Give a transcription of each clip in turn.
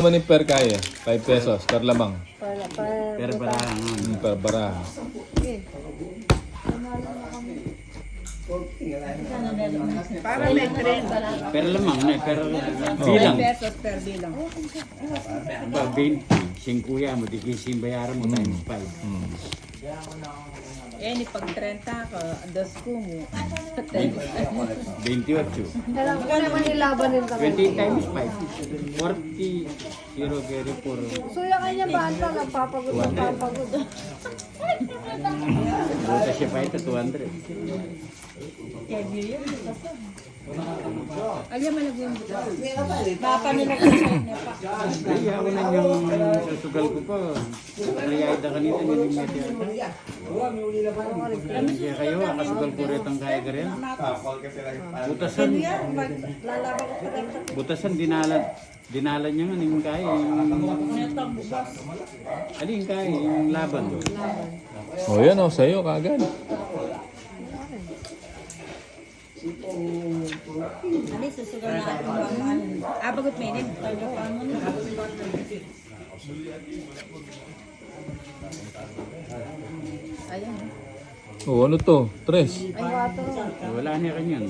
Naman yung per kaya, 5 pesos, per lamang. Per barahan. Per bara. Para may 30. Per lamang na, per bilang. Pesos per bilang. Ba, 20. 5 yan mo, di kising bayaran mo times 5. Eh, ni pag 30 ka, dos ko mo. 28. Alam ko naman nilabanin kami. 20 times 5. 40. 0 carry 4. So yung kanya bata, nagpapagod. Buta siya pa ito, 200. Alam mo lang yung buta. Baka nila ko siya. Kaya ako na yung susugal ko pa. Karayada kanina, nilimit yata. Ano siya kayo, akasugal ko rin ang kaya ka rin. Butasan. Butasan, dinala niya nga yung kaya. Ano yung kaya, yung laban doon. O yan o, sa'yo kagad. Ano, susugal na ako. Bagot may din. Ayan. O ano to? Tres. Ay, wato. Wala niya kanyan.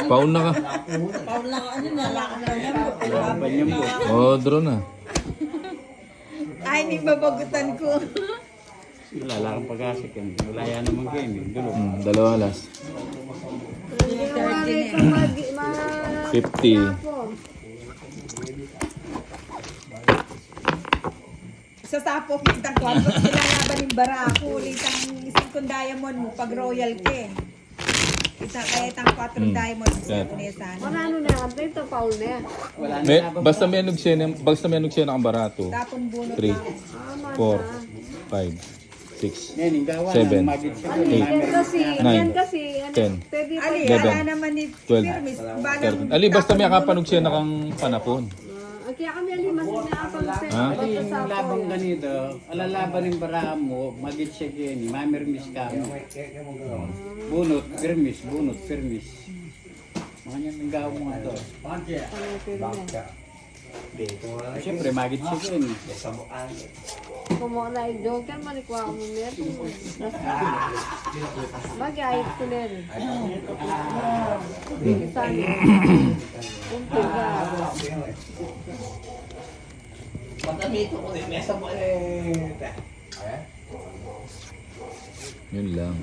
Paun na ka. Paul lang, ano na lang. Laban niya po. O, draw na. Ay, hindi babagutan ko. Wala kang pag-asik yan. Wala yan naman game. Dulo. Dalawa alas. Hindi ko wari kang 50. Sa sapo, kitang kwarto, ilalaban yung barako. Litang isang kong diamond mo, pag royal ke. Isa kaya itang 4 diamond sa Nesan. Ano na yan? Ito, Paul na yan. Basta may anog siya na ang barato. Tapon bunot 3, lang. 4, 5, 6, Yan, yung gawa Seven. ng magit siya. Yan kasi, Ten. pwede pa. Ali, 11, ala naman ni 12, Firmis. Balang 13. Ali, basta may akapanog siya na kang panapon. Kaya kami alimas na apang Ha? Yung labang ganito, alalaban ng barahan mo, magit siya yan. Mamirmis ka mo. Bunot, firmis. Mga niyan yung gawa mo nga to. Siyempre, magit siya yan. Kumuha na yung joker, manikwa ko mo meron. Mag-ayit ko na rin. Saan? Kunti ba? Yun lang.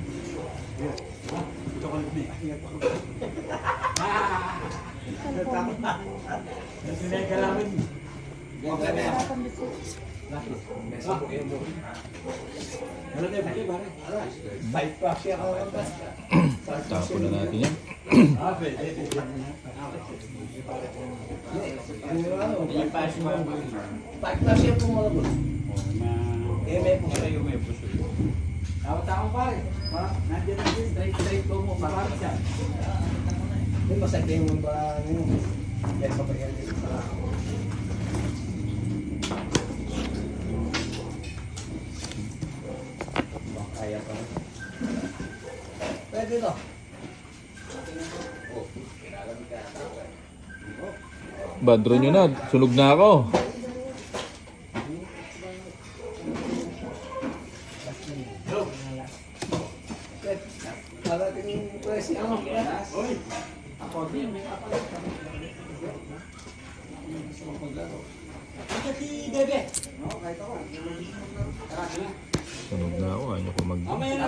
Tapon na natin yan. Yung pass mo. Pwede to. Badro nyo na. Sunog na ako. Parating pwede ako. Sunog na ako. Ayaw ko mag... Ay,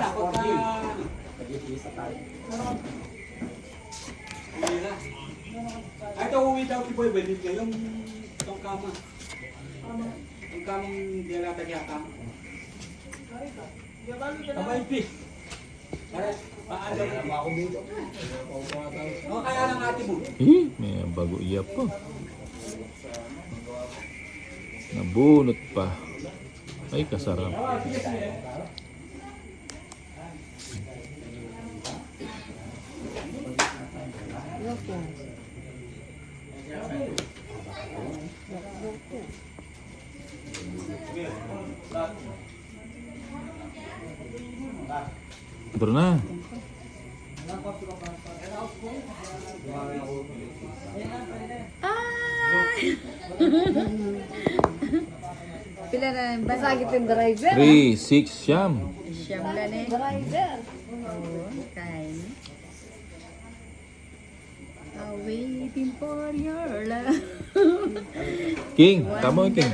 ito uwi daw si Boy Benit kayo yung itong kama. Yung kamang nilata niya kama. Kamay pi. Paano ako dito? O, kaya lang ate mo. May bago iyap ko. Nabunot pa. Ay, kasarap. Bro na. Ay! Pila na lang ba? Masagit yung driver. 3, 6, siyam. Siyam lang eh. Driver. Oo, kain. Waiting for your love. King, tama yung King.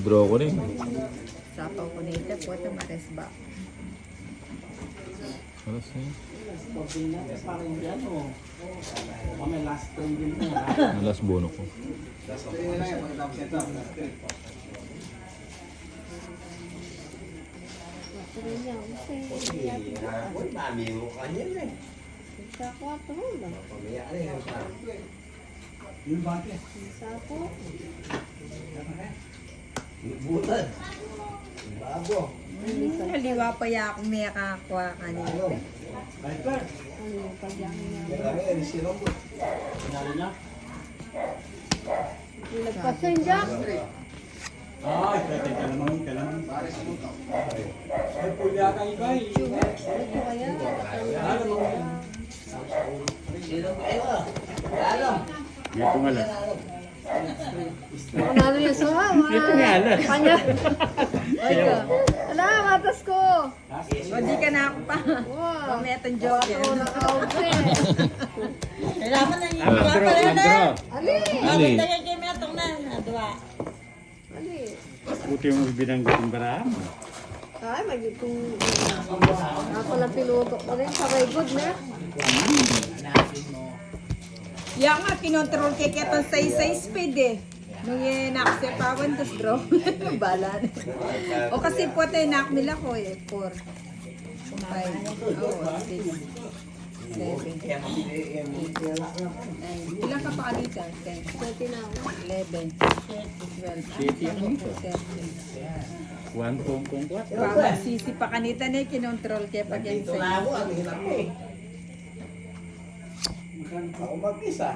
Draw ko rin. Sapaw ko nito po ito mares ba? Alas na yun. Kami last time din po. Alas bono ko. Pero niya, kasi Mami mo kanyan eh. sa kwarto mo ba? Pamaya na yun sa Yung bate. Sa ako. butad. Bago. Haliwa pa ya akong may kakakuha kanina. Viper. Ano yung pagyakin niya? Kailangan yan, sinong Sinalo niya. Nagpasan dyan. Ay, teka naman. Ay, puli ata iba eh. Ito kaya. Alam mo. Sinong kayo? Alam. Dito nga lang. Ako nalo yung suha. Ito nga lang. Kanya. Ay ka. Ala, katas ko. O di ka na ako pa. Wow. O may itong joker. Ako naka-open. Kailangan na yung Mag-draw, mag-draw. Ali. Ali. kay may atong na. Adwa. Ali. Buti yung binanggit yung barahan. Ay, magiging... Ako lang pinutok ko rin. Sabay good na. Yan nga, kinontrol kay ketong say speed eh. Nung nakasipawan, tapos draw. Bala na. O kasi po tayo nakmila ko eh. 4. 5. Oo, 6. 7. Ilan ka pa kanita? 10. 20 na ako. 11. 12. 13. 1 kung 4. Baka sisi pa kanita na kinontrol kay pag yan Dito na ako, ang hirap eh. Ako mag-isa.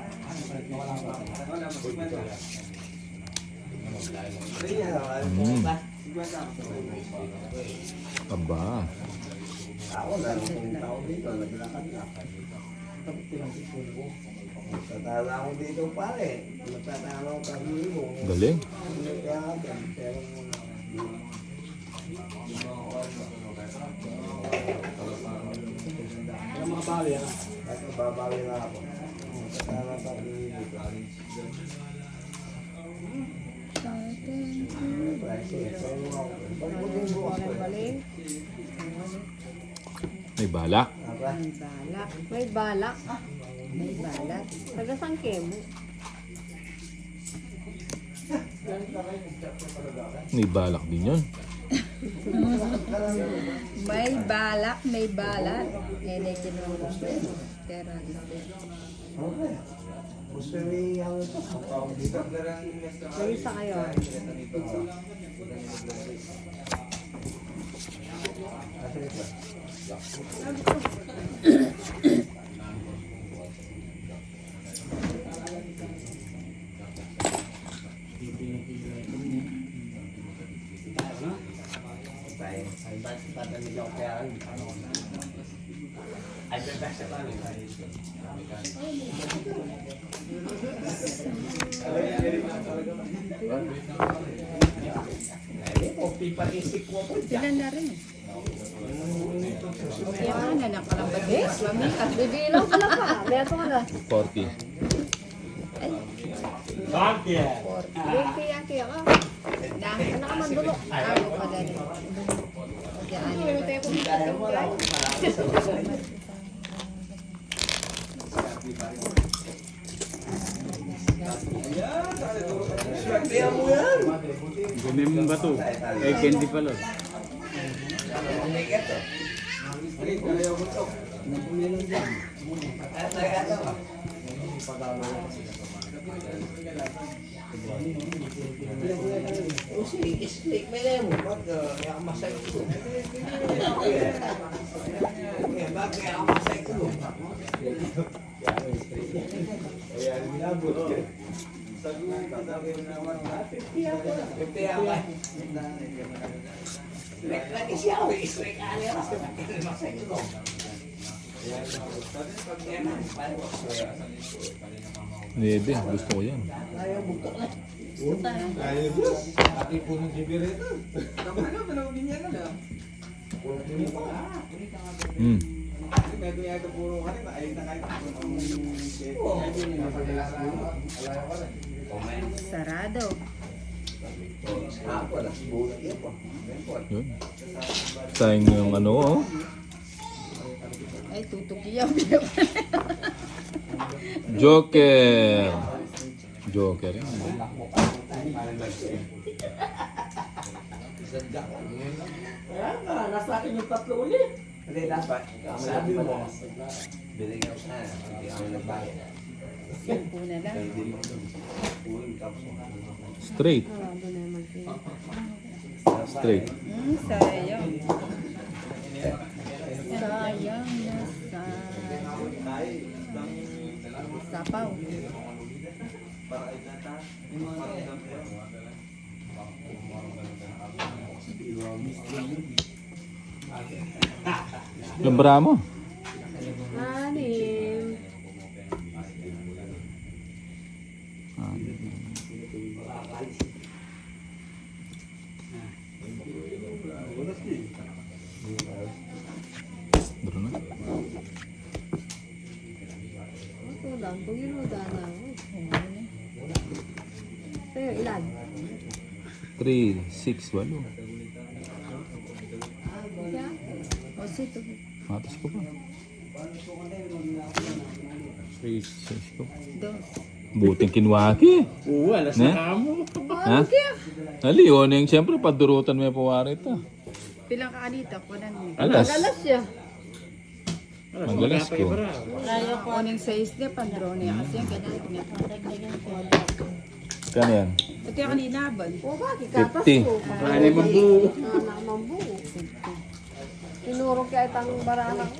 Aba. Ako na nung tao dito, naglakad na. Tatala ako dito pare. Nagtatala ako kami mo. Galing. Pero Alam mga bali ah. kahit mababawi na ako. Tatala kami mo. May balak. May balak. May balak. May balak. Taga-sangke mo. May balak din yun. May balak, may balat. Yan ay kinontrol. Pero Okay. Gusto niya ang May isa kayo. sila na rin. Kaya nga, nakalambat din. Mamikas. Bibilang ko na pa. Meron ka na. 40. Bakit? 20 yaki ka. Na, Ano ka mandulok? ako pa ganun. Diyan. Meron tayo kung Ganun yung bato. Eh, candy pala. Islik may lemo. Ba't kaya masay ko? Ba't kaya masay ko? Kaya nilabot ko. Lagi siya ako eh. Islik alera. Masay ko. Nebe, gusto ko yan. Hmm. Sarado. Yun. Sayang yung ano, oh. Ay, tutukiyaw. Joker. Joker yan. Hindi dapat. Sabi mo. Binigyan ko sana. Hindi ako nagbayad. Una lang. Straight. Sarado na naman siya. Straight. Sayang. Sayang na sapaw. Yung bra mo. Anim. Duro na. Ito lang. Pag-inuda na ako. Sa'yo, ilan? 3, 6, 8. Siya? O, sito. Matas ko pa. 6 ko. Dos. Buting kinwaki. Oo, alas Ne? na kamo. Ha? Ali, yun yung siyempre padurutan mo yung pawari ito. Pilang ka anita, kunan mo. Alas. Galas siya. Magalas ko. Kaya ko anong size niya, pandrone niya. Kasi yung ganyan, pinapatagdagan ko. Kano yan? Ito yung kanina ba? O bakit? Kapas 50. ko. Ano yung mabuo? Mambu. Tinuro kaya itang barana ko.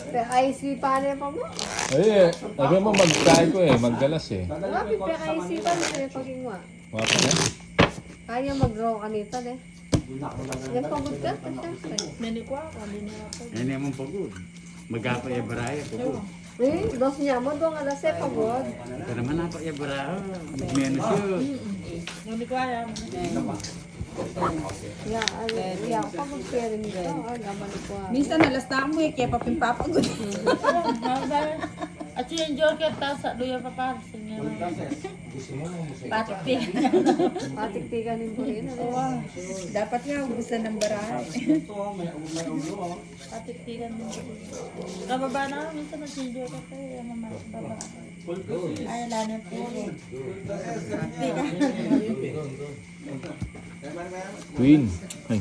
Pero IC pa na pa mo. Ay, sabi mo magkaya ko eh, maggalas eh. Bakit pero IC pa na yung pagingwa? Wapa na? Kaya mag-draw ka nito eh. Yan pagod ka? Yan yung pagod. Magapa yung baraya, pagod. Eh, dos niya mo doon alas eh pagod. Ito naman napa yung baraya. Menos yun. Ya, ya pagod kaya rin ito. Ay, naman ko. Minsan nalasta mo eh, kaya papimpapagod. At yung joker ta sa luya pa para sa inyo. Patik. Patiktikan din po rin. Dapat nga ubusan ng barahan. Patiktikan mo. Kababa na kami sa yung joker ko. Yung mama baba. Ay, lana po. Queen. Ay.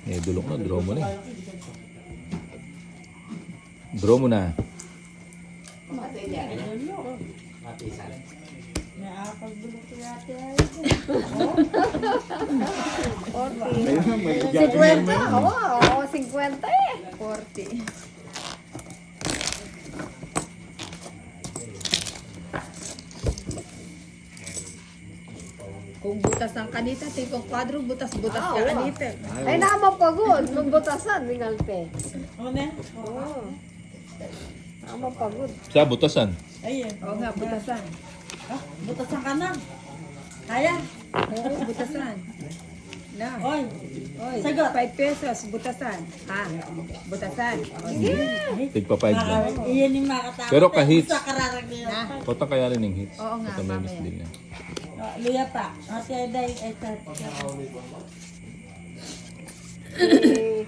Eh, dulok na. Draw mo na eh. Draw mo na. May apag bulok ko yate ay. 50. Oo, 50 eh. 40. Kung butas ang kanita, tipong kwadro, butas-butas ka kanita. Ay, namapagod. Magbutasan, mingalte. Ano na? Oo. Namapagod. Sa butasan. Ayun. Oo nga, butasan. Ah, butasan ka na. Kaya. Oo, butasan. Na. Oy. Oy, Sagot. 5 pesos, butasan. Ha? Butasan. O, sige. Tigpa 5 lang. Iyan yung makatapos. Pero kahit- Sa kararagyan. Na. Kota kaya rin yung hits. Oo nga, Kota may miss mamaya. din yan. Luya pa. Ate Eday, ito. Eh,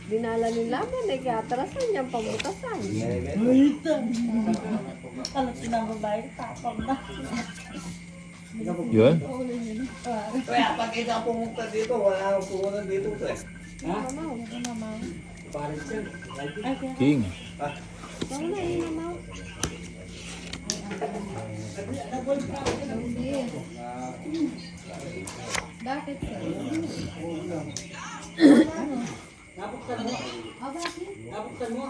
dinala nila mo, nag-atrasan niyang pambutasan. Ito. Alam sinababae, tapang na. Yun? Kaya pag ikaw pumunta dito, wala akong pumunta dito. Mamaw. King. Saan na yun, mamaw? Bakit sir? Nabuktan mo. Ah, bakit? Nabuktan mo.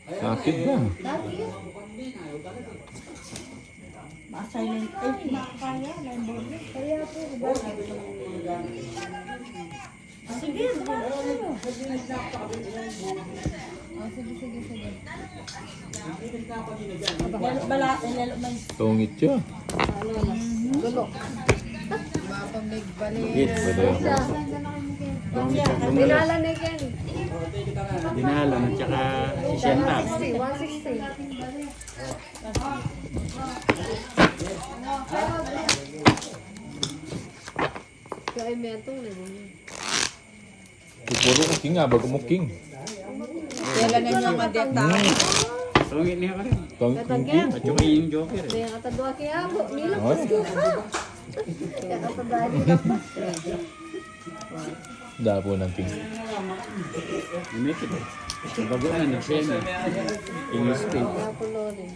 Sakit ba? Bakit? Ma-silent. Ay, makakaya. Line border. Kaya po, bakit? Sige, Sige. Lalo may Tungit siya. Ano na? Gulo. Hit. Dinala ni Ken. Dinala at saka 60. 160. Kaya metong na yun. Puro ko king nga, bago mo king. Kailan na niyo madeta? Tungit niya ka rin. Tungit mo king. At saka yung joker eh. Kaya katadwa kaya ako. Nilapos ko pa. Kaya katadwa nilapos. Dapo ng king. Umikit eh. Bagoan, nagsema. English pay. Kaya po loading.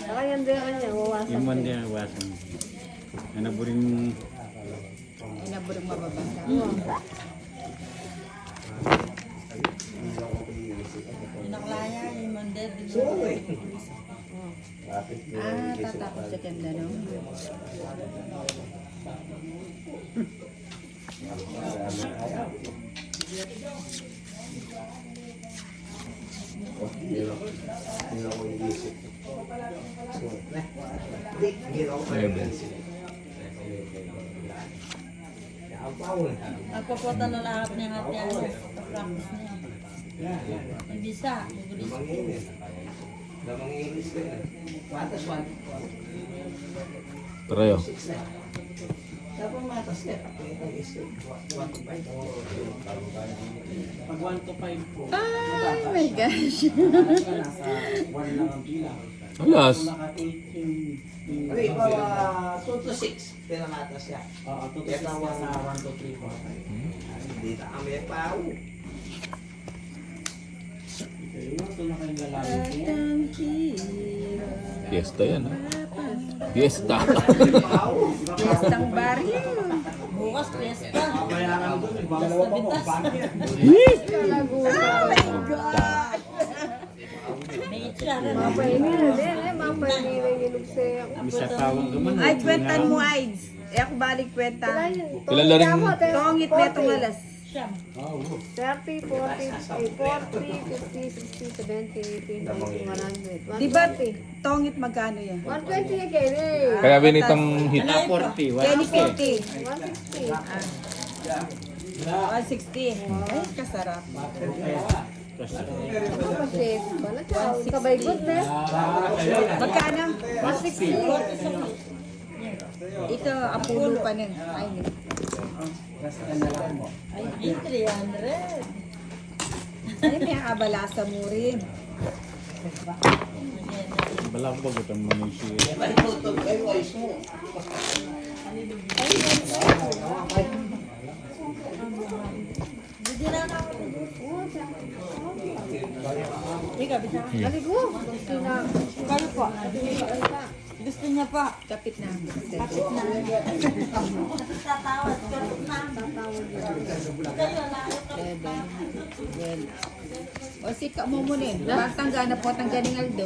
Saka yan din kanya, wawasan. Yung man din ang wasan. Naburing Inaburong mababasa. pinaklaya. Yung manded. Tatapos sa kanda, no? Nagpupunta na lahat niya at yan. Practice niya. May bisa. Tarayo. Pag 1 to 5 po. Oh my gosh. Nasa 1 lang ang bilang. Alas. Okay, 2 to 6. Pinamatas siya. Oo, tutos sa 1 to 3 po. Hindi na kami pa. Ito na kayong lalaki. Fiesta yan, ha? Fiesta. Fiestang barrio. Bukas, fiesta. Bayaran doon, ibang dalawa pa mo. Bakit? May itcha. Mapahingi na din eh. Mapahingi na yung siya. Misa tawang gaman. Ay, kwentan mo, Aids. Eh, ako balik kwenta. Ilan na rin? Tongit na itong alas. Siyam. 30, 40, 50, 60, 70, 80, 90, 100. Di ba, tongit magkano yan? 120 yung Kenny. Kaya binitang hit. 40. Kenny 50. 160. 160. Ay, kasarap. Ano pa chef? Bala ka. Kabay good na. Magkano? 160. Ito, apulo pa nun. Ay, Ay, 300. ay, may abalasa mo rin. Balang bagot ang manusia. Hindi na ako. Ika, bisa. Aligo. Kayo po. Gusto niya po. Kapit na. Kapit na. Tatawad. Kapit na. Kayo na. O, sika mo muna eh. Pagtangga na po, tanggaling Aldo.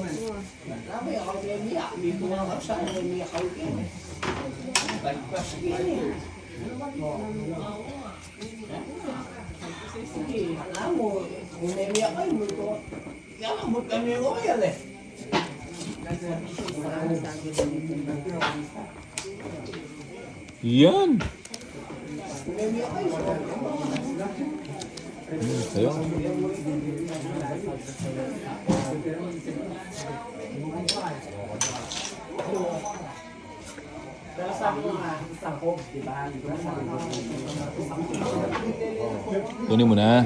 Yan. Sayo. Pero sabi ko nga, sangkog, di ba? Di ba sabi ko? Kunin mo na.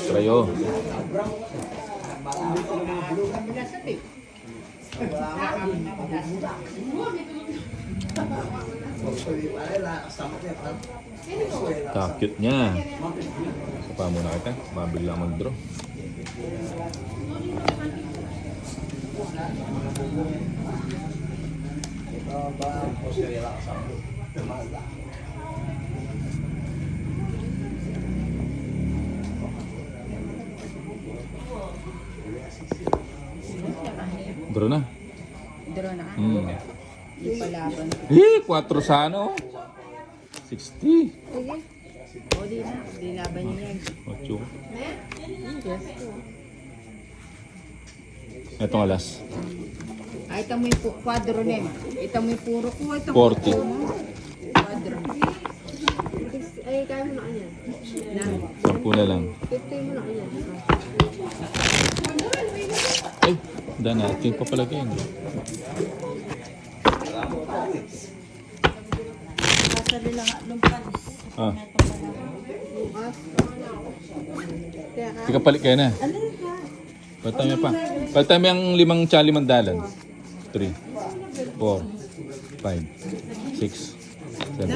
Tarayo. Kakit niya. Sapa muna kita. Mabigla mag-draw. Draw na. Draw na. Di palaban. 4 sa ano? 60. Sige. O di na. Di laban niya yan. 8. Yes ko. Ito nga last. Ay, ito mo yung kwadro na eh. Ito mo yung puro ko. Ito 40. Kwadro. Ay, kaya mo na kanya. Na. 10 na lang. 50 mo na kanya. Ay, dana. King pa pala kayo. Kasali lang lumpan. Ah, Bukas. Kaya ka. tika palit kayo na. Patami pa. Patami ang 5 tsali mandalan. 3, 4, 5, 6, 7, 8, 9,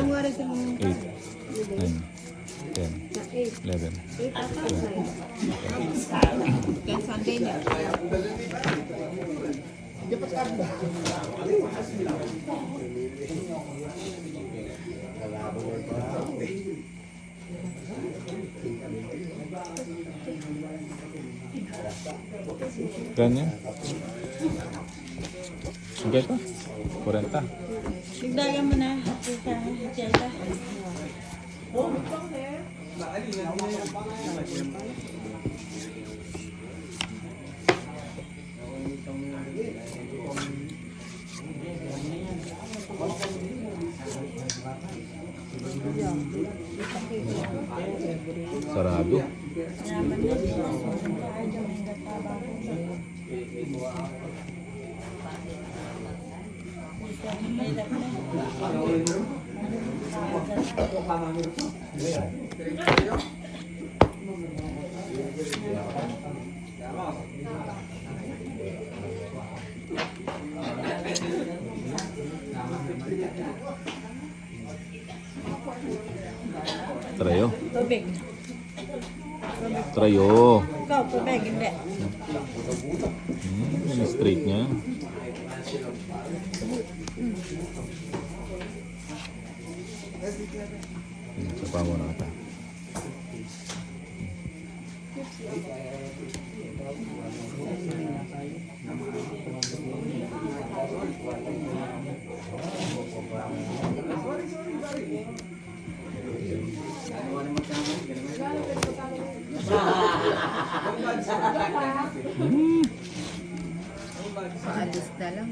10, 11, Na 8. 11. 8 ata. 9. Yan Sunday na. Ganyan. Okay pa? 40. Sigdagan mo na. Sa Jella. Sarado. Naman na siya. Kahit yung may gataba. Mahirap na. Trayo. Tubig. Trayo. Ikaw, tubig. Hindi. Yung straight niya. Sapa mo na kita. Paalis na lang.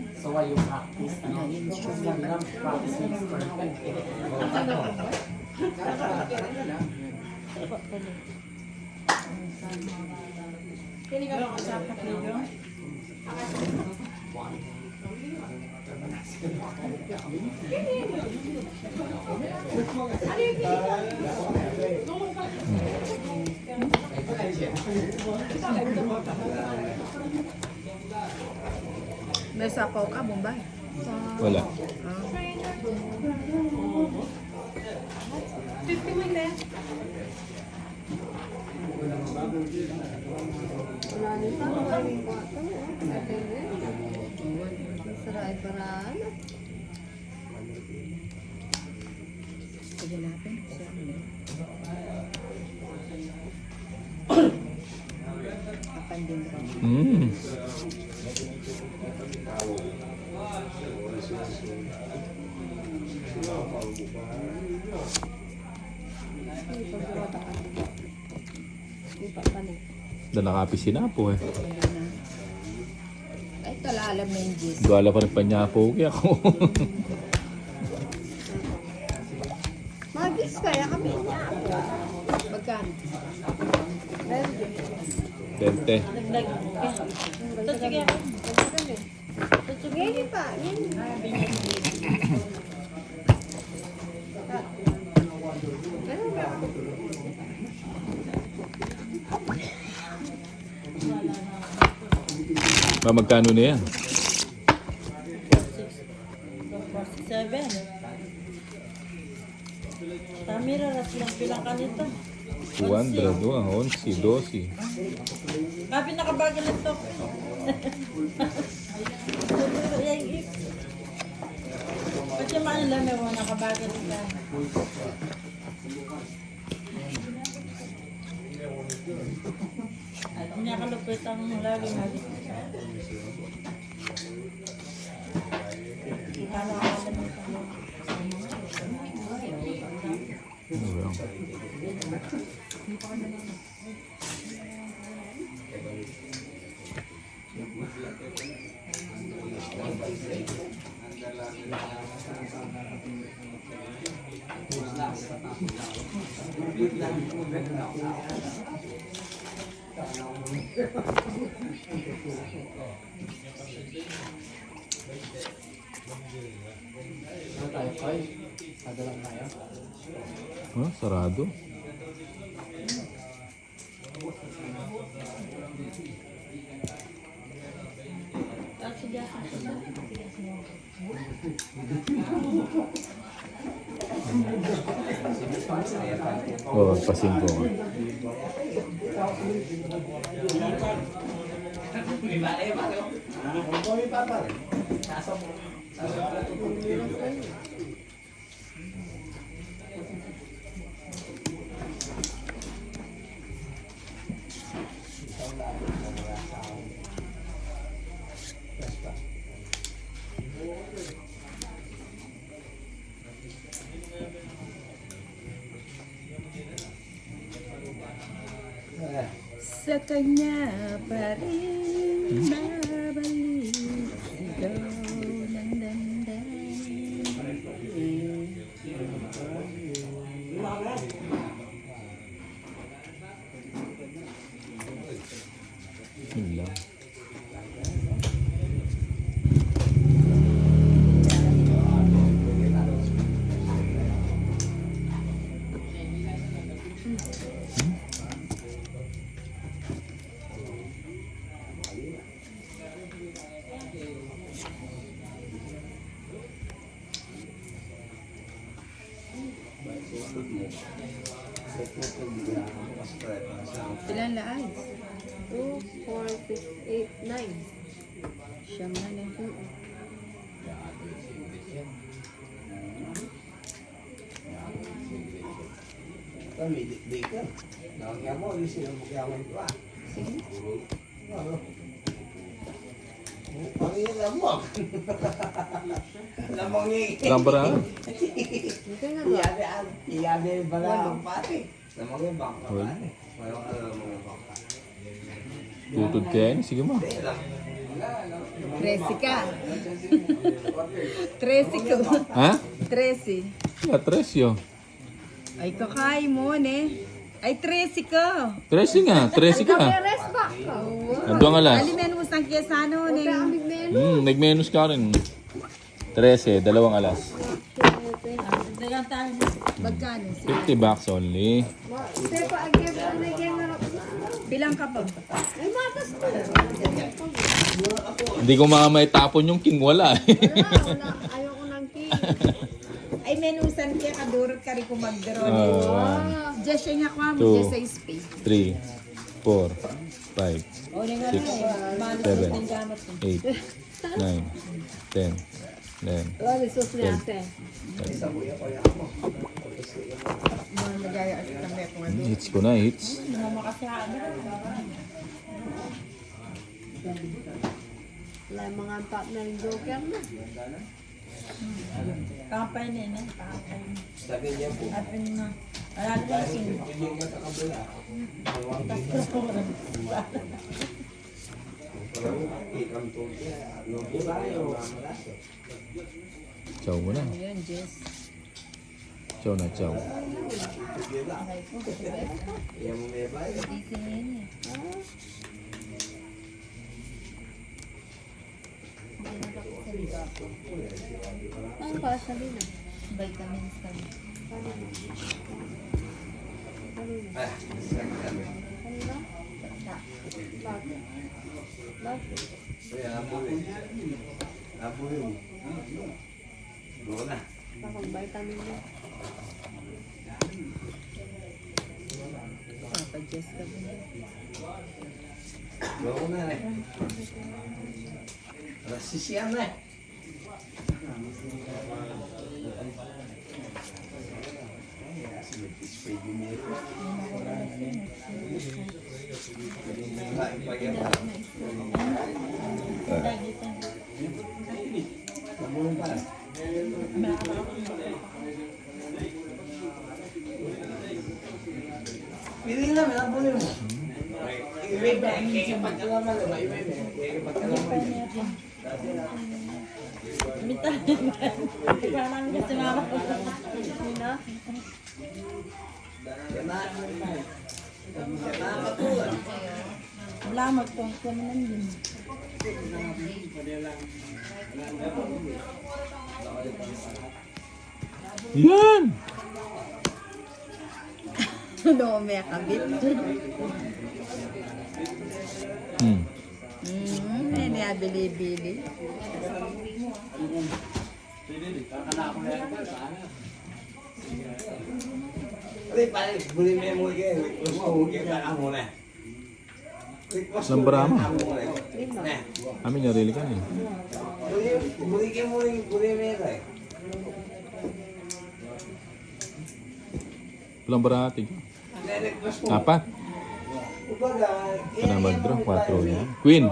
May sapaw ka, Bombay? Wala. Wala niyo pa. Maraming kwarto. Saray paraan. Sige natin. Kapan din rin. Da nakapisina po eh. Ay, talalam na yung Diyos. Gala pa rin pa niya po. Kaya ako. Magis kaya kami niya. Magkano? 20. Dagdag. Tutsige ako. Sige pa. Yan. Magkano na yan? 7. Tamira, ras lang pilang ka nito. 200, 11, 12. Papi, nakabagal ng tok. Ba't yung mga lami mo, nakabagal ka? At nakalupit ang lagi mo. Paano ka alam mo sa mga? Ano ba yan? Sarado. At si Jason. Oo, pasingko ka. Sa kanya pa rin babalik ikaw ng damdamin. Yun lang. Ilan laay? 2, 4, 6, 8, 9. Siyam na lang. Kami, di ka. Nakakaya mo, di sila magyaman ko ah. Sige. Ano? Pangin lamok. Lamok ni. Lambara. Ito nga ba? Iyabe baga ang pati. Lamok yung bangka Well. pati. Walang lamok yung bangka. Tutod kaya yun. Sige mo. 13 ka. 13 ko. Ha? 13. Tresyo. Ay, kakay mo, ne? Ay, 13 ka. 13 nga. 13 ka. Peres ba? Ando ang alas. Alimen mo sang kesano, ne? Amig men. Nagmenus ka rin. 13, 2 alas. Dagang tayo. Magkano? 50 bucks only. Sepa, agyan mo na agyan na. Bilang ka pa. Ay, matas ko. Hindi ko mamay tapon yung king wala. Wala. Ayoko ng king. Ay, menusan kaya kadurot ka rin kung magdaro. Just siya nga kwa mo, Two. just sa space. 3, 4, 5, O, nga na eh. Malos 7, ng gamot mo. 8, 9, 10, 11, Wala, sus niya ate. Mga nagaya at kami kung ano. hits ko na, hits. Wala yung mga partner ng Joker na. Kampay na yun. Kampay na. Sabi niya po. At yun na. Wala na yung sino. Hindi ka sa kabila. Ikam to. Ano po tayo? Malaso. Chow mo na. Yun, Jess. Chow na, chow. Iyan mo may bayo. Gising yun eh. Ano pa, sabi na. Vitamins kami. Ah, sakit. Kanina? Bakit? Bakit? Kaya apo yun. Apo yun. Doon na. Bakit vitamin mo? Papa-Jess ka ba? Bago na eh. Rasisyan na eh. Pili na, may mo. Ibe-ibe, kaya pagkalaman na, ibe-ibe. Kaya pagkalaman na. Minta. Ikaw namin kasi mama ko. Nina? Yan na. Yan na, katulad. Wala magtong kami lang din. Yan! Ano, may kabit. Yan, bili-bili. Hindi, pare, buli mo yung muli kayo. Huwag mo, huwag kayo ka muna. Lambra mo. Ne. Amin narili ka niya. Buli kayo muli, buli mo yung kayo. Walang barati ka. Ne-request mo. Apat. Kumbaga, Ito na mag-draw. 4 yan. Queen.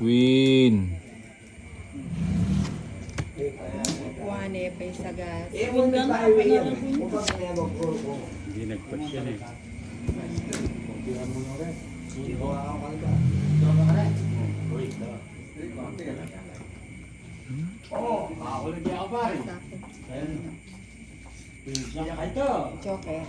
Queen. Kuwane pa yung sagas. eh, mo na tayo yun. Kumbaga, kaya mag-pro. Hindi nag-push yan eh. Joker.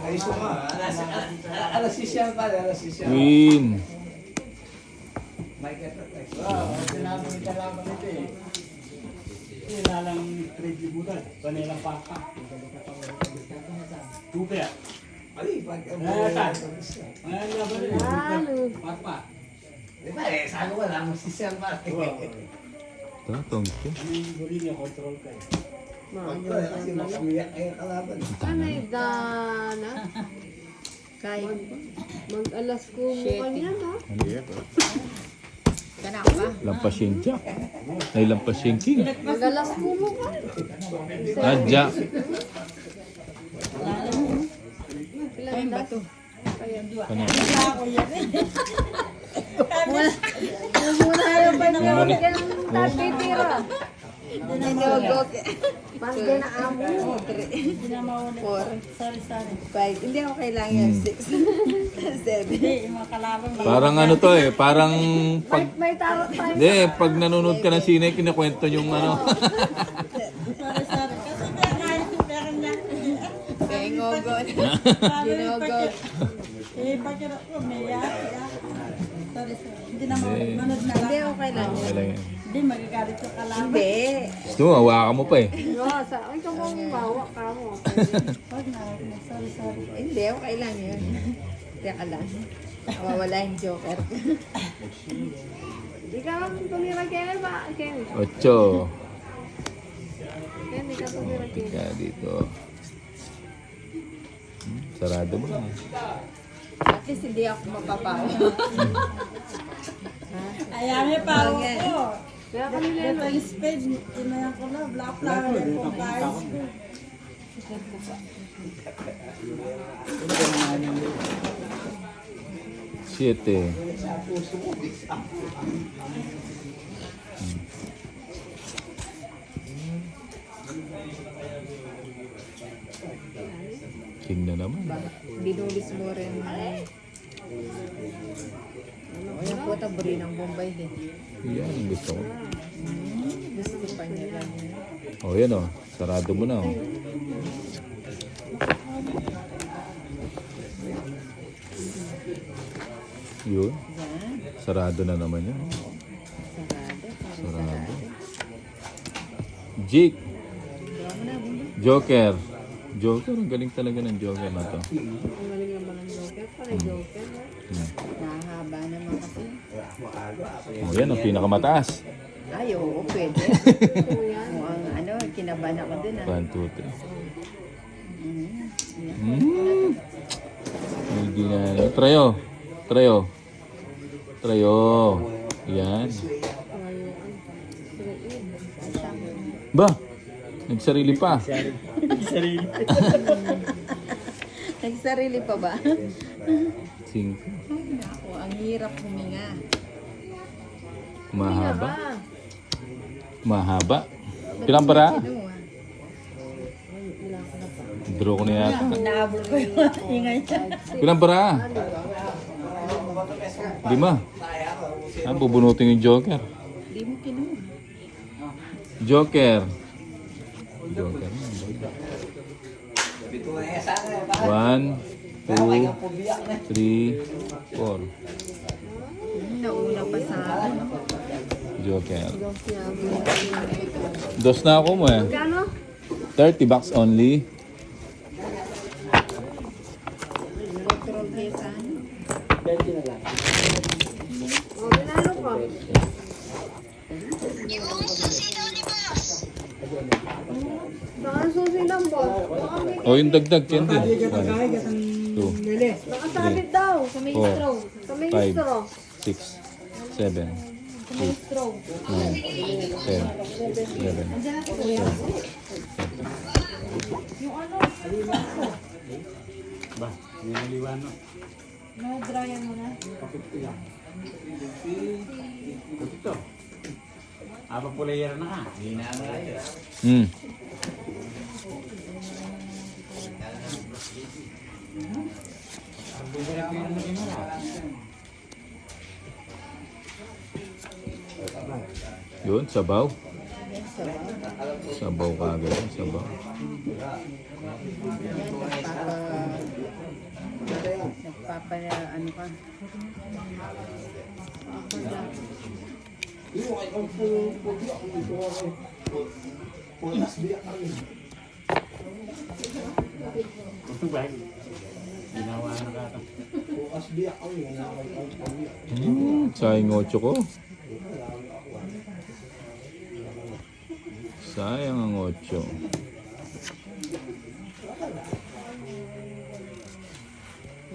Ay, suma. Alas sisyan pare, alas sisyan. Queen. Mike, ito. Sinabi ni kalaban nito eh. Ilalang trade libutan. Panilang papa. Tupe ah. Ali, pag... Ngayon nga ba rin? Ano? Papa. Di ba eh, sabi ko lang, sisyan pare. Tatong ka. Yung huli niya, control ka eh. Kasi makamiyak kayo kalaban. Ano yung dana? Kaya. Mag-alas ko mo kanyan, ha? Kana ka ba? Lampasin siya. Ay, lampasin king. Mag-alas ko mo ka. Adja. Ayun ba to? Ano? Wala ako yan eh. Muna yung panahon ka ng tatitira. Tinogok. Parang din na amo. Hindi na maulit. 4, Sorry, sorry. 5. Hindi ako kailangan yung 6. 7. Hindi, yung mga kalaban. Parang ano to eh. Parang pag... May tarot tayo. Hindi, pag nanonood ka ng sine, kinakwento yung ano. Sorry, sorry. Kasi meron niya. Pengogon. Sabi ni Ginogok. Pagkir. Eh, Pagkir ako, may yak. Sorry, sorry. Hindi na Hindi. maulit. Manood na Hindi lang. ako kailangan. Okay lang yan. Hindi, magagalit yung kalaban. Hindi. Gusto mo, hawakan mo pa eh. No, sa ay ka mong bawa ka mo. Huwag na, huwag na. Sorry, sorry. Hindi ako kailangan yun. Teka lang. Mawala yung joker. Di ka lang tumira kaya ba? Kaya 8. di ka tumira kaya. Kaya dito. Sarado mo na. At least hindi ako mapapawa. Ayan, may power ko. Kaya kami Ito yung spade. Tinayan ko na. Black flower. Kung tayo school. Siete. King na naman. Binulis mo rin. Ano po taburi ng Bombay din. Yan, ang gusto ko. Gusto pa niya lang yun. O, yan o. Sarado mo na o. Yun. Sarado na naman yan. Sarado. Jake. Joker. Joker, ang galing talaga ng Joker na to. Ang galing naman ng joker. Para joker. Nahaba naman kasi. Oh, yan ang pinakamataas. Ay, oo, pwede. Oo yan. Mukhang ano, kinabahan ako dun 1, 2, 3. Hindi na. Trayo. Trayo. Trayo. Yan. Ba? Nagsarili pa. Nagsarili pa ba? 5. Ako, ang hirap huminga. Mahaba. Mahaba. Pilang para? Ano ah? Draw ko na yata. Naabot ko yung ingay niya. Pilang para? 5. Bubunutin yung Joker. Di mo kinuha. Joker. Joker. 1, 2, 3, 4. Nauna pa sa akin. Joker. Dos na ako mo eh. Kano? 30 bucks only. Control kesa. O, binalo ko. Baka susi lang, boss. Baka may O yung dagdag, candy. 1, 2, nakasalit daw. Sa may 4, straw. Sa may 5, straw. 6, 7, 8, 9, 10, 11, 12. Ba, niliwan no. Na-dryan mo na. Ito. Apa player na ka? Hmm. Yun, sabaw. Sabaw kagad yun, sabaw. Ano ka? Ginawa na ka ito. Sayang 8 ko. Sayang ang 8.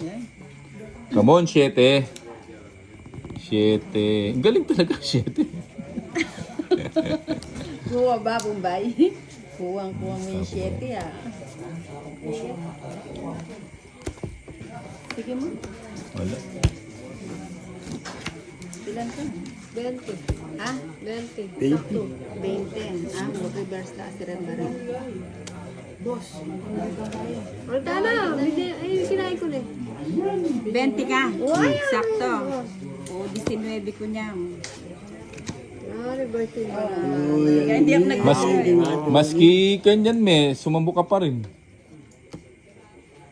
Yan. Come on, 7. 7. Galing talaga, 7. Kuha ba, Bombay? Kuwang-kuha mo yung 7 ah. Sige mo. Wala. Ilan ka? 20. Ha? 20. 20. Ah, mo reverse na si Rembara. O, tana. Ay, kinain ko na eh. 20 ka? Sakto. O, 19 ko niya. Ah, reverse yun. Kaya hindi ako Maski kanyan me, sumambo ka pa rin.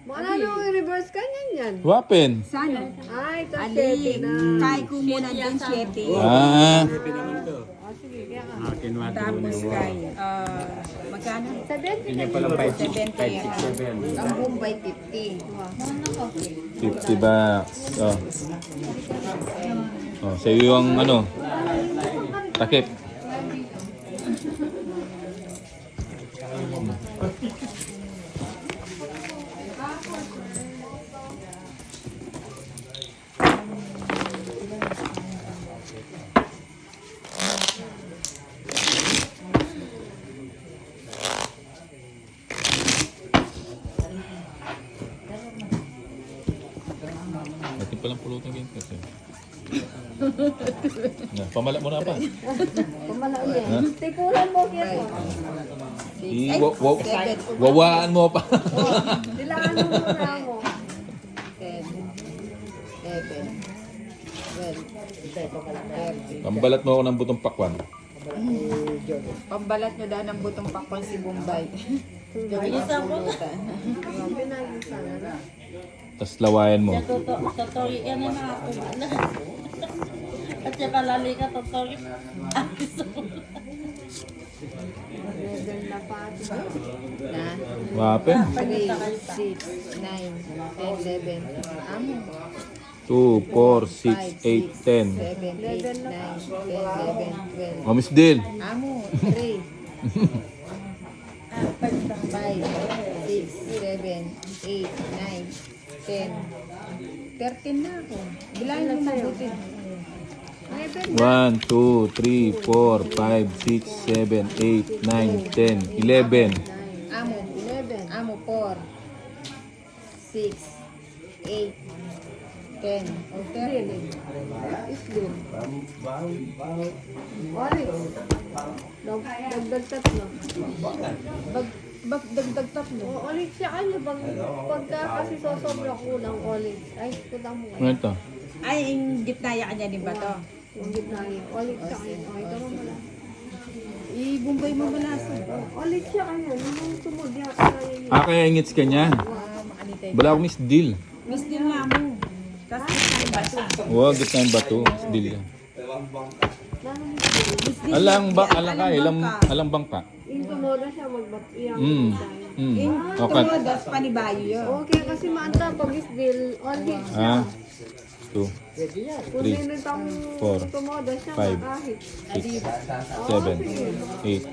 Mga ano yung reverse ka niyan yan? Wapen. Sana. Ay, ito Ali, 7 na. kay ko muna din 7. Ah, Ah, kinuha ko Tapos ni kay, magkano? 70 Kanya pala 70 yan. 5, 6, 7. Ang Bombay 50. 50 bucks. Oh. Oh, sa iyo ang ano, takip. Natin palang pulutan ganyan kasi. Na, pamala mo na pa. Pamala ulit. Tikulan mo kaya. Wawaan mo pa. Dilaan mo muna mo. 10, 11, 12, 13. Pambalat mo ako ng butong pakwan. Pambalat nyo daw ng butong pakwan si Bombay. Isa mo na. Pinag-isa na. Tapos lawayan mo. Totoo yan na ako. At saka lali ka, totoo. Level na pati. Na, Wape. 3, 6, 9, 10, 11. Amo. 2, 4, 6, 8, 10. 7, 8, 9, 10, 11, 12. Oh, Miss Dil. Amo. 3, 5, 6, 7, 8, 9, 10. 13 na ako. Bilangin mo mabuti. 1, 2, 3, 4, 5, 6, 7, 8, 9, 10, 11. Amo. 11. Amo. 4, 6, 8, 10. O 13. Is din. Oris. Dagdag tatlo. Dagdag tatlo. O, olis siya kanya. Pagka kasi sosobra kulang, olis. Ay, kulang mo. Ano ito? Ay, yung gitnaya kanya din ba to? Yung gitna niya. Olis siya kanya. O, ito mo mula. I-bumbay mo balasa. Olis siya kanya. Nung tumod yan. Kaya ingits ka niya. Bala ako Miss Dil. Miss din nga mo. Tapos gitnaya ba to? Wow, gitna yung bato. Miss Dil yan. Miss din Alang yan. ba? Alang ka. Alang bangka. Yung tumoda siya magbat-iyang. In Okay. Tumodas, panibayo yun. Okay, kasi maanta pag is deal, all hit siya. 2, Kung 3, minute ang 4, tumoda siya, 5, kahit. 6, 7, 8,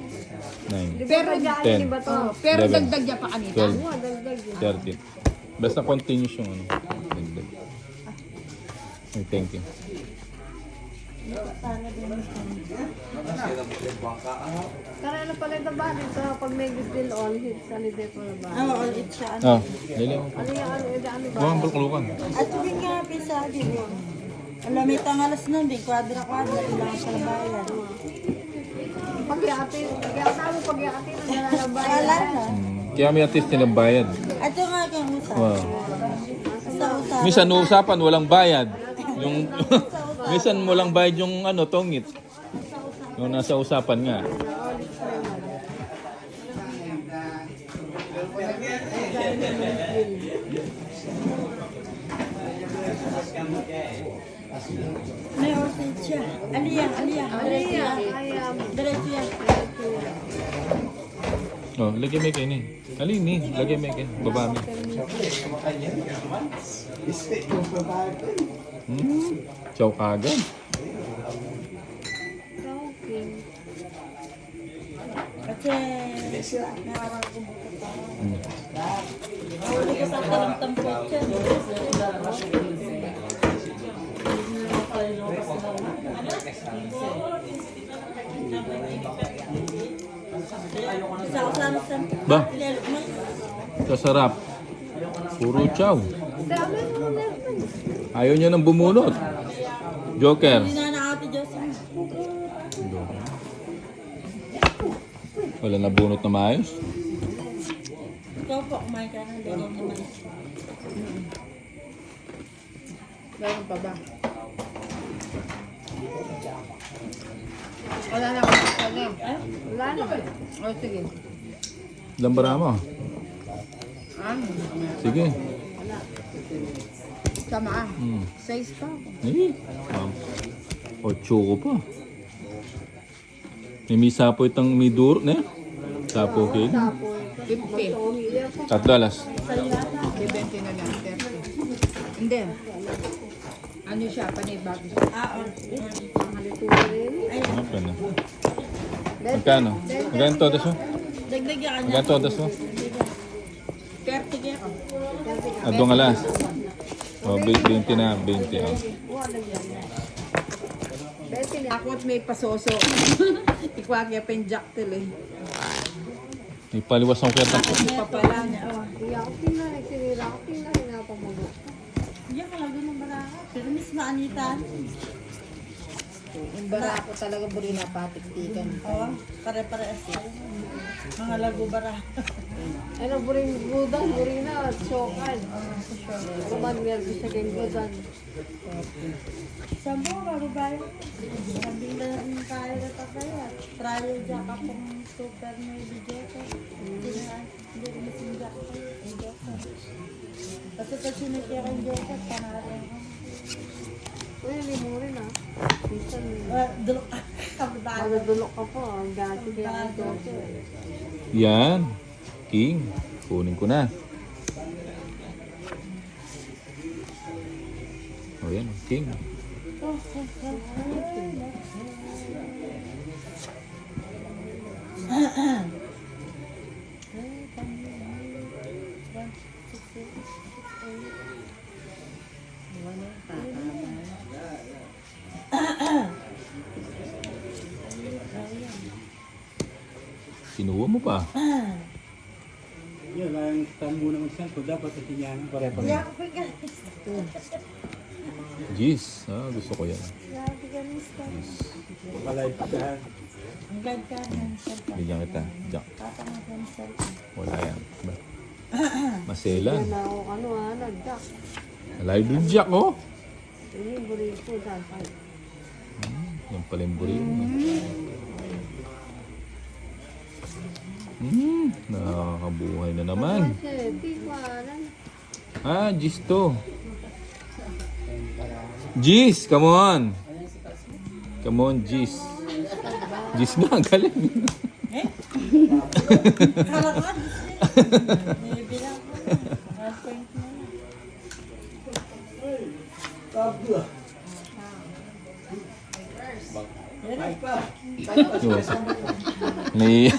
9, Pero dyan, 10. di ba to? Pero 11, dagdag niya pa kanina. 12, Oo, dagdag yun. 13. Basta continuous yung ano. Dagdag. Ay, thank you. Kaya na pala ito ba? Ito, pag may deal, all hit sa lide ko na ba? Oo, ulit siya. Ah, dali mo. Ano yung ano ba? Huwag ang bulkulukan. At hindi nga, pisagi mo. Alam, may tangalas nun, di kwadra-kwadra, ilang sa bayan. Pag-iati, pag-iati na nalalabay. Wala na. Kaya may artist nilang bayad. At yung nga kang usap. Wow. Sa-usap. Minsan usapan, walang bayad. Yung minsan walang bayad yung ano, tongit. Yung nasa usapan nga. May orsin siya. Aliyah. Diretso yan. Oh, lagay may kayo ni. Alin ni? Lagay may kayo. Baba mi. Chow kagad. Kasi, nawaran ko buka. Hmm. Huli ko sa talang-tampot siya. Ba? Sasarap. Puro chow. Sabi mo na naman. Ayaw niya nang bumunot. Joker. Hindi na na Ate Jocelyn. Wala na bunot na maayos. Ikaw po, kumain ka ng ganyan naman. Meron pa ba? Wala na ako. Wala na. O, sige. Lambara mo. Sige. Tama ah. Hmm. 6 pa ako. Eh. 8 ko pa. May sapo itang may duro, ne? Sapo kayo. 50. $3. 70 na lang. 30. Hindi. Ano siya? Panibag. Ano pa na? Magkano? Magkano todas mo? Dagdagan ka niya. Magkano todas mo? 30 kaya ka. Adong alas. O, 20 na. 20. Oh. Ako at may pasoso. Ikwagya pa yung jacktel eh. Ipaliwas ang kaya tako. Pa pala. Diyan ka lang doon ng baraka. Pero miss maanitan. Yung bara ako talaga buri na patiktikan. Oo, pare-parehas. Mga lago bara. Ano, buring gudan, buring na, chokan. Naman, meron siya kayong gudan. Sambo, babae. Sabi na rin kaya na tayo. Trial jack akong super may video ko. Hindi ko masinjak ko. Kasi pag sinitya kong jacket, panarin ko. Uy, limurin ah. Minsan, Dulok kapitalo. madadulok ka po. Ang dati kaya ang dati. Yan. King. Kunin ko na. O yan, king. Kinuha mo pa. Yun, ang tambo naman siya. So, dapat itinyanan pare pa. Jeez. Ah, gusto ko yan. Palay pa siya. Ang ganda ng cellphone. Bigyan kita. Diyan. Tatamagan ng cellphone. Wala yan. Maselan. Yan ako, nagdak. Live yung jack, oh. Ini yung buri ko, dapat. Yan pala yung buril. Nakakabuhay na naman. Kasi, tikwanan. Ah, Gis to. Gis, come on. Come on, Gis. Gis nga, galing. Nibilang ko na. 1 point na. May...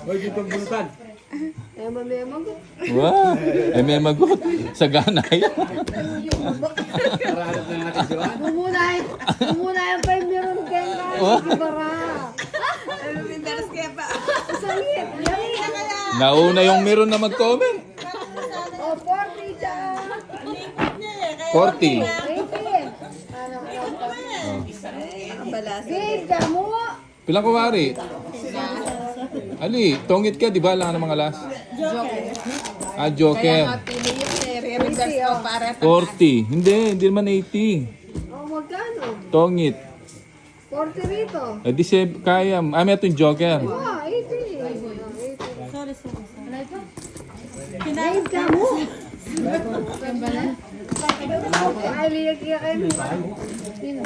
Huwag itong bulutan. Eh, mamemag. Wow! Ay, may magot. Sa ganay. Para na natin si Juan. Bumunay ang meron kayo na. Oh. Ibara. Ano yung interes kaya pa? Sangit. Yan. Nauna yung meron na mag-comment. O, 40 dyan. 40. 80. Ang balas. Babe, damo. Pilang kumari? Ali, tongit ka, di ba? Lang ng mga last. Ah, Kaya Joker. nga pili yun eh. Re-reverse ko para 40. Hindi naman 80. O, magkano? Tongit. 40 rito. Eh, di siya kaya. Ah, may ito yung Joker. Ah, 80. Sorry. Alay pa? Kinain ka mo. Ay, liyak kayo. Sino?